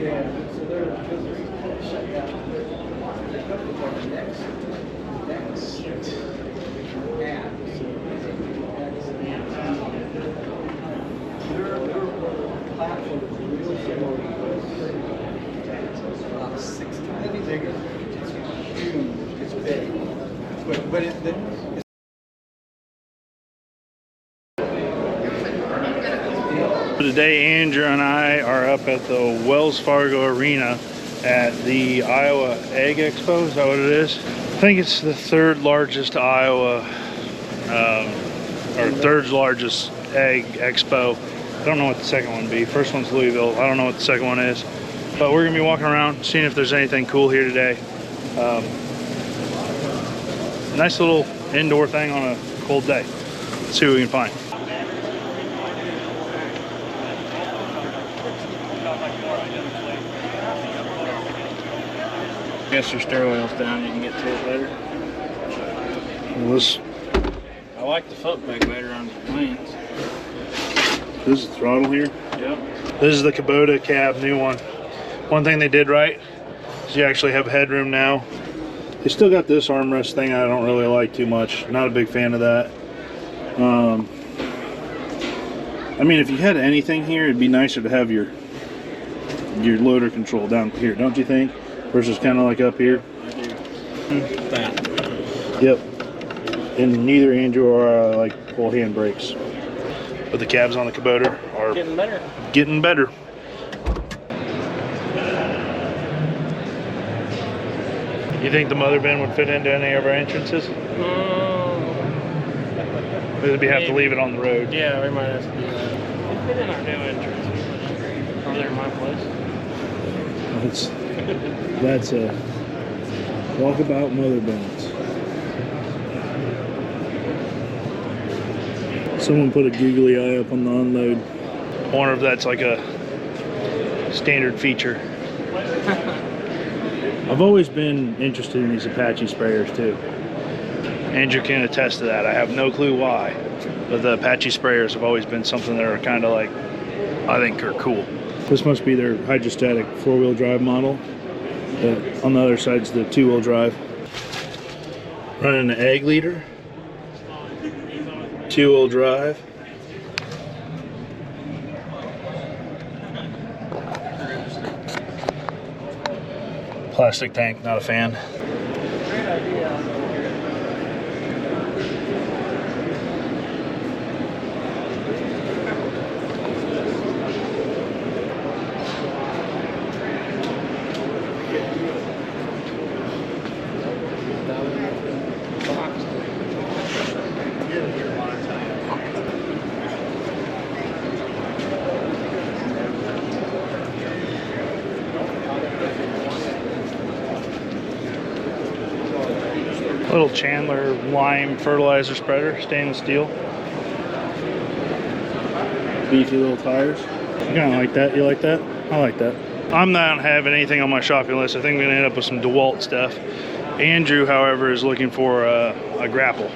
so they're shut down. Next their platform is really similar to this. It's about 6 times bigger. It's huge. It's big. But it's Today, Andrew and I are up at the Wells Fargo Arena at the Iowa Ag Expo. Is that what it is? I think it's the third largest Iowa, or third largest Ag Expo. I don't know what the second one would be. First one's Louisville. I don't know what the second one is. But we're gonna be walking around, seeing if there's anything cool here today. Nice little indoor thing on a cold day. Let's see what we can find. I guess your stairwell's down, you can get to it better. I like the foot peg better on the planes. This is the throttle here. Yep. This is the Kubota cab, new one. One thing they did right is you actually have headroom now. They still got this armrest thing I don't really like too much. Not a big fan of that. I mean, if you had anything here, it'd be nicer to have your loader control down here, don't you think? Versus kind of like up here. I do. That. Yep. And neither Andrew or I like pull hand brakes. But the cabs on the Kubota are Getting better. Getting better. You think the mother bin would fit into any of our entrances? Maybe have to leave it on the road. Yeah, we might have to do that. It fit in our new entrance. Over there in my place. That's a walkabout mother bins. Someone put a googly eye up on the unload. I wonder if that's like a standard feature. I've always been interested in these Apache sprayers too. Andrew can attest to that. I have no clue why, but the Apache sprayers have always been something that are kind of like, I think are cool. This must be their hydrostatic 4-wheel drive model. On the other side's the 2-wheel drive. Running an ag leader. 2-wheel drive. Plastic tank, not a fan. Great idea. Little Chandler lime fertilizer spreader, stainless steel. Beefy little tires. You kind of like that? You like that? I like that. I'm not having anything on my shopping list. I think I'm going to end up with some DeWalt stuff. Andrew, however, is looking for a grapple.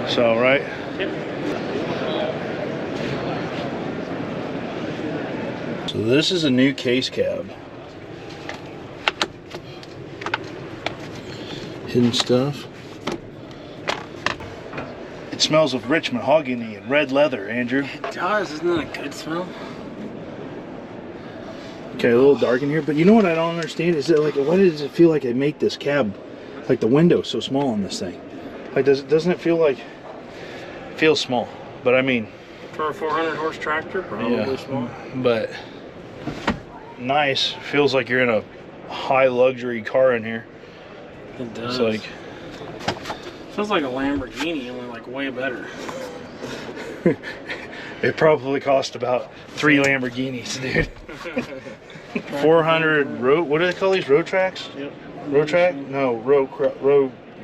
So, right? Yep. So this is a new case cab. Hidden stuff. It smells of rich mahogany and red leather, Andrew. It does, isn't that a good smell? Okay, a little dark in here, but you know what I don't understand is that, like, why does it feel like they make this cab, like the window so small on this thing? Like, doesn't it feel like, it feels small, but I mean, For a 400 horse tractor, probably small. But nice. Feels like you're in a high luxury car in here. It does. It's like, feels like a Lamborghini, only like way better. it probably cost about 3 Lamborghinis, dude. 400 road, what do they call these, road tracks? Yep. Road track? No, road,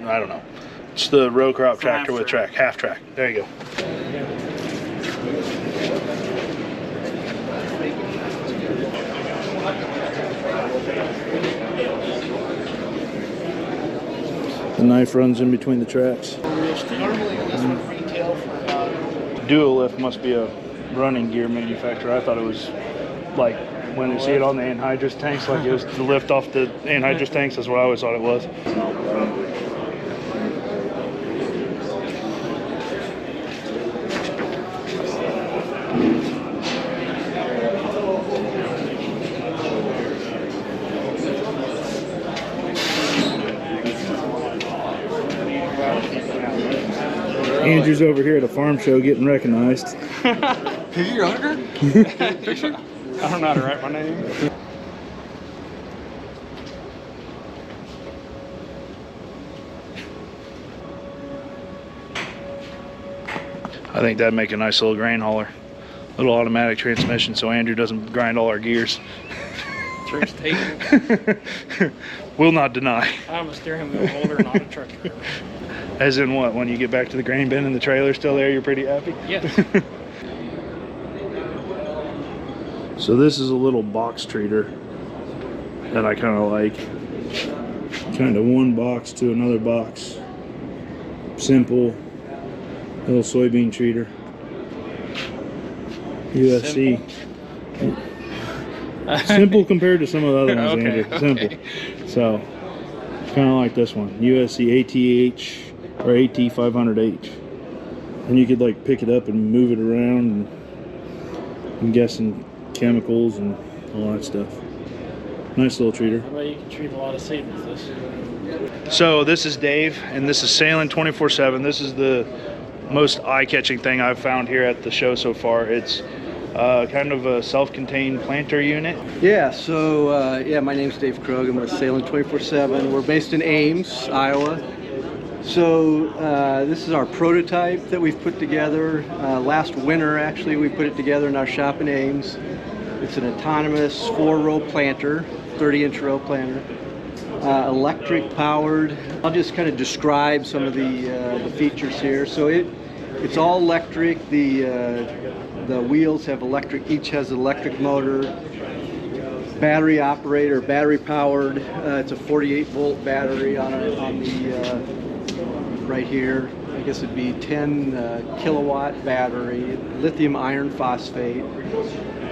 I don't know. It's the row crop tractor with track, half track. There you go. The knife runs in between the tracks. Dual lift must be a running gear manufacturer. I thought it was like when you see it on the anhydrous tanks, like it was to lift off the anhydrous tanks. That's what I always thought it was. Andrew's over here at a farm show getting recognized. Hey, your autograph? Picture? I don't know how to write my name. I think that'd make a nice little grain hauler. Little automatic transmission so Andrew doesn't grind all our gears. Trick's taken. Will not deny. I'm a steering wheel holder, not a truck driver. As in what? When you get back to the grain bin and the trailer's still there, you're pretty happy? Yes. So this is a little box treater that I kind of like. Kind of one box to another box. Simple. Little soybean treater. USC. Simple compared to some of the other ones, Okay, Andrew. Simple. So, kind of like this one. USC ATH or AT500H. And you could like pick it up and move it around. And I'm guessing chemicals and all that stuff. Nice little treater. I bet you can treat a lot of seed with this. So this is Dave, and this is Sailing 24/7. This is the most eye-catching thing I've found here at the show so far. It's kind of a self-contained planter unit. Yeah, so yeah, my name's Dave Krogh. I'm with Sailing 24/7. We're based in Ames, Iowa. So this is our prototype that we've put together. Last winter, actually, we put it together in our shop in Ames. It's an autonomous 4-row planter, 30-inch row planter, electric powered. I'll just kind of describe some of the features here. So it's all electric. The wheels have electric. Each has an electric motor. Battery operator, battery powered. It's a 48-volt battery on the right here. I guess it'd be 10 kilowatt battery, lithium iron phosphate.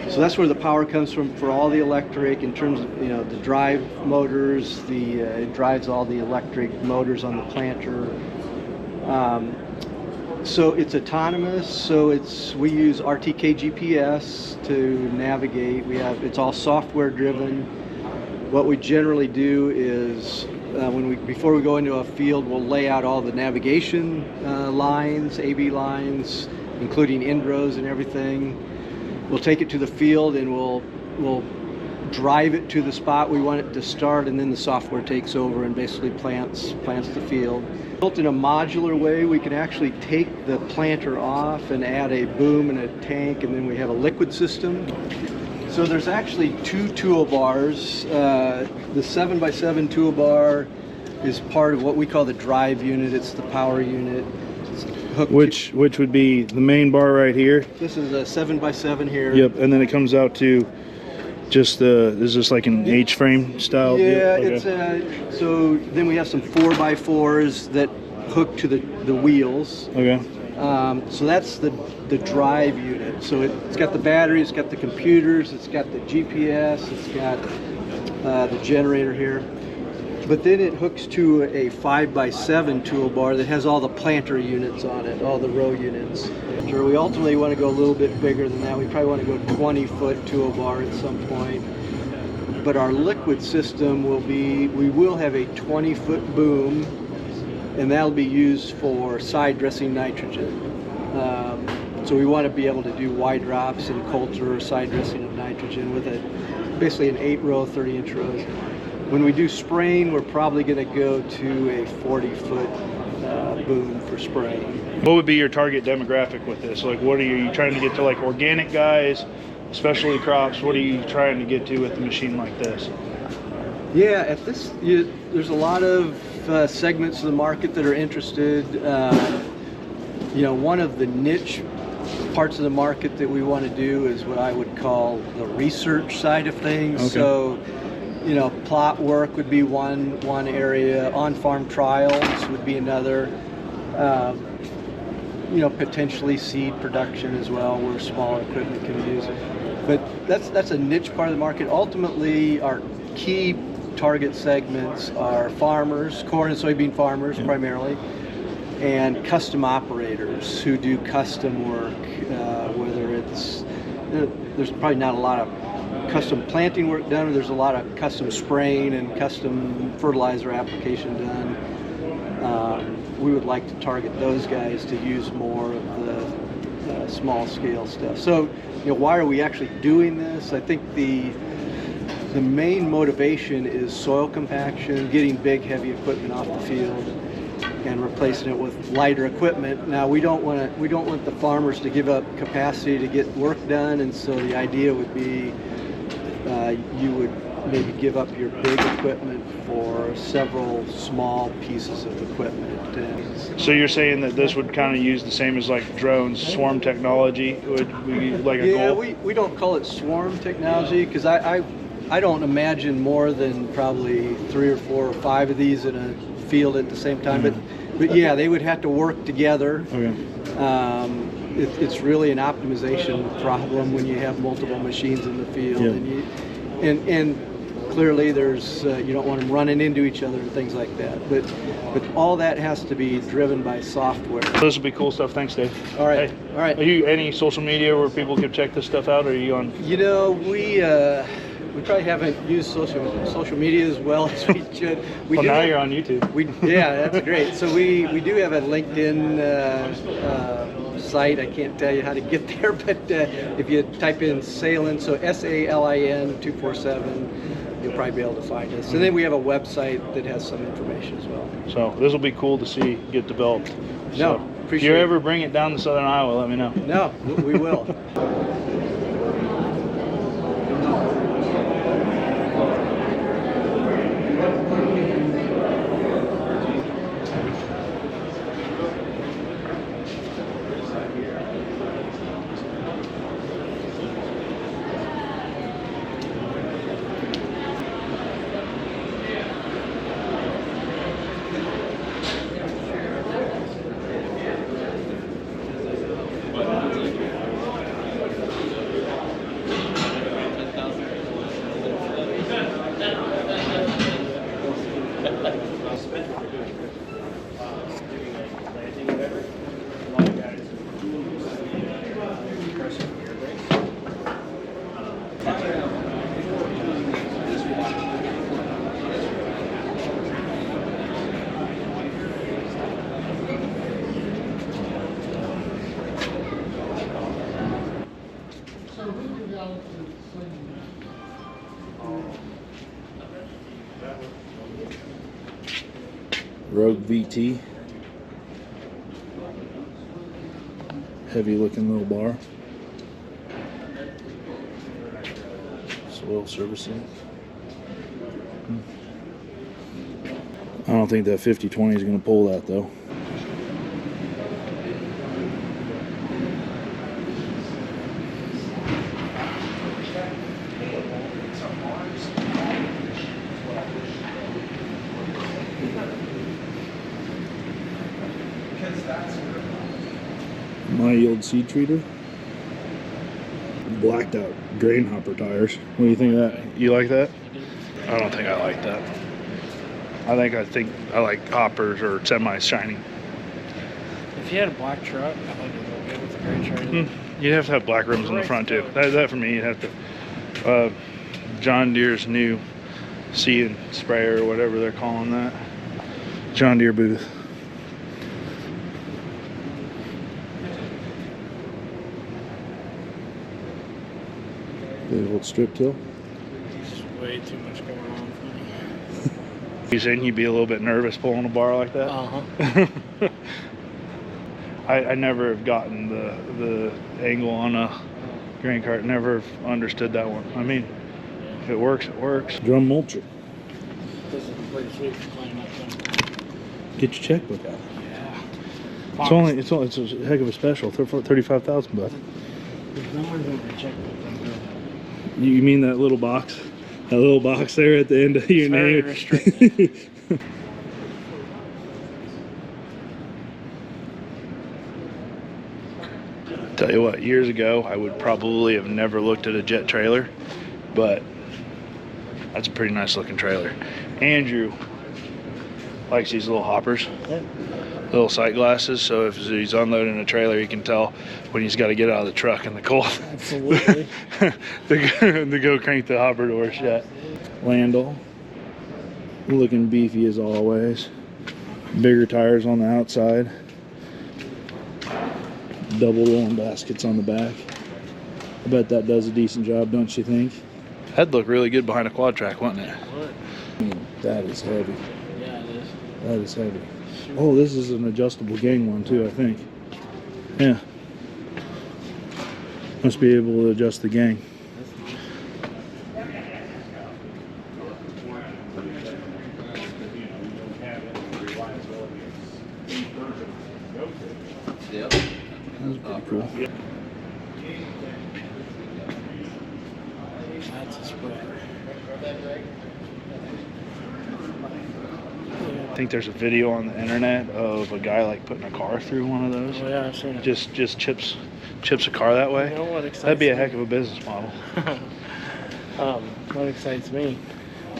So that's where the power comes from for all the electric. In terms of the drive motors, it drives all the electric motors on the planter. So it's autonomous. So we use RTK GPS to navigate. It's all software driven. What we generally do is before we go into a field, we'll lay out all the navigation lines, AB lines, including indrows and everything. We'll take it to the field and we'll drive it to the spot we want it to start, and then the software takes over and basically plants the field. Built in a modular way, we can actually take the planter off and add a boom and a tank, and then we have a liquid system. So there's actually 2 toolbars. The 7x7 toolbar is part of what we call the drive unit. It's the power unit. Which would be the main bar right here. This is a 7x7 here. Yep, and then it comes out to just is this like an H-frame style deal? Yeah, Okay. it's so then we have some 4x4s that hook to the wheels. Okay. So that's the drive unit. So it's got the battery, it's got the computers, it's got the GPS, it's got the generator here. But then it hooks to a 5x7 toolbar that has all the planter units on it, all the row units. We ultimately want to go a little bit bigger than that. We probably want to go 20-foot toolbar at some point. But our liquid system we will have a 20-foot boom, and that'll be used for side dressing nitrogen. So we want to be able to do wide drops and coulter or side dressing of nitrogen with basically an 8-row, 30-inch rows. When we do spraying, we're probably going to go to a 40-foot boom for spraying. What would be your target demographic with this? Like, what are you trying to get to? Like organic guys, specialty crops? What are you trying to get to with a machine like this? Yeah, there's a lot of segments of the market that are interested. One of the niche parts of the market that we want to do is what I would call the research side of things. Okay. So, plot work would be one area. On-farm trials would be another. Potentially seed production as well, where smaller equipment can be used. But that's a niche part of the market. Ultimately, our key target segments are farmers, corn and soybean farmers primarily, and custom operators who do custom work, whether it's, there's probably not a lot of custom planting work done, or there's a lot of custom spraying and custom fertilizer application done. We would like to target those guys to use more of the small scale stuff. So, why are we actually doing this? I think the main motivation is soil compaction, getting big, heavy equipment off the field, and replacing it with lighter equipment. Now, we don't want the farmers to give up capacity to get work done, and so the idea would be you would maybe give up your big equipment for several small pieces of equipment. So you're saying that this would kind of use the same as like drones, swarm technology would be like a goal? Yeah, we don't call it swarm technology because I don't imagine more than probably 3 or 4 or 5 of these in a field at the same time. But yeah, they would have to work together. Okay. It's really an optimization problem when you have multiple machines in the field, and clearly there's you don't want them running into each other and things like that. But all that has to be driven by software. This would be cool stuff. Thanks, Dave. All right. Hey, All right. Are you any social media where people can check this stuff out? Or are you on? We probably haven't used social media as well as we should. Now you're on YouTube. Yeah, that's great. So we do have a LinkedIn site. I can't tell you how to get there, but if you type in Salin, so SALIN 247, you'll probably be able to find us. And then we have a website that has some information as well. So this will be cool to see get developed. No, so appreciate if you it. ever bring it down to southern Iowa, let me know. No, we will. Rogue VT. Heavy looking little bar. Soil servicing. I don't think that 5020 is going to pull that though. My yield seed treater. Blacked out grain hopper tires. What do you think of that? You like that? I don't think I like that. I think I like hoppers or semis shining. If you had a black truck, I think it would look good with a gray truck. You'd have to have black rims in the front too. That for me, you'd have to. John Deere's new See and sprayer or whatever they're calling that. John Deere booth. Big old strip till. There's way too much going on for me. You saying you'd be a little bit nervous pulling a bar like that? Uh-huh. I never have gotten the angle on a grain cart. Never understood that one. I mean, if it works, it works. Drum mulcher. This is pretty sweet for cleaning up them. Get your checkbook out. Yeah. It's a heck of a special. 35,000 bucks. There's no one's going to check with. You mean that little box? That little box there at the end of your Very name? restricted. Tell you what, years ago, I would probably have never looked at a jet trailer, but that's a pretty nice looking trailer. Andrew likes these little hoppers, little sight glasses, so if he's unloading a trailer, he can tell when he's got to get out of the truck in the cold. Absolutely. to go crank the hopper door shut. Landau, looking beefy as always. Bigger tires on the outside. Double rolling baskets on the back. I bet that does a decent job, don't you think? That'd look really good behind a quad track, wouldn't it? I mean, that is heavy. Yeah, it is. That is heavy. Oh, this is an adjustable gang one too, I think. Yeah. Must be able to adjust the gang. That's pretty cool. That's a spreader. I think there's a video on the internet of a guy like putting a car through one of those. Oh yeah, I've seen it. Just chips a car that way. You know what excites That'd be a me? heck of a business model. What excites me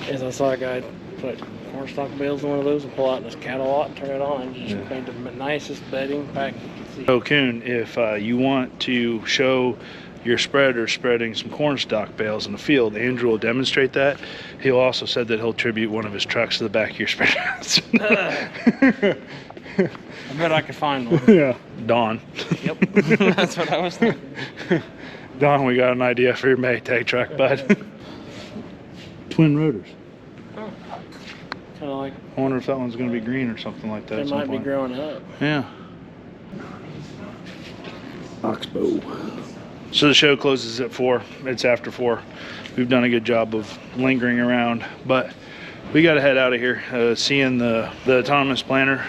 is I saw a guy put corn stalk bales in one of those and pull out this cattle lot and turn it on and just made the nicest bedding pack you can see. So Coon, if you want to show your spreader spreading some corn stalk bales in the field, Andrew will demonstrate that. He'll also said that he'll tribute one of his trucks to the back of your spreader. I bet I could find one. Yeah. Don. Yep, that's what I was thinking. Don, we got an idea for your Maytag truck, bud. Twin rotors. Kind of like I wonder if that one's going to be green or something like that. they at some might be point. growing up. Yeah. Expo. So the show closes at 4. It's after 4. We've done a good job of lingering around, but we got to head out of here. Seeing the autonomous planter,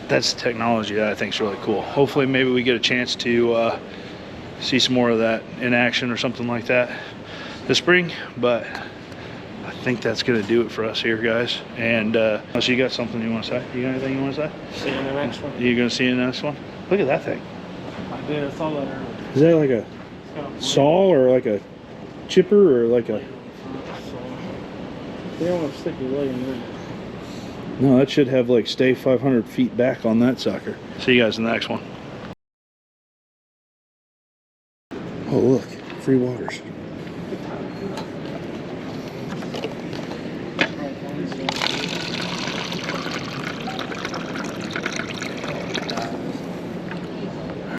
that's technology that I think is really cool. Hopefully maybe we get a chance to see some more of that in action or something like that this spring, but I think that's going to do it for us here, guys. And so you got something you want to say? You got anything you want to say? See you in the next one. You going to see you in the next one? Look at that thing. I did. I saw that earlier. Is that like a saw or like a chipper or like a... You don't want to stick your leg in there. No, that should have like stay 500 feet back on that sucker. See you guys in the next one. Oh look, free waters.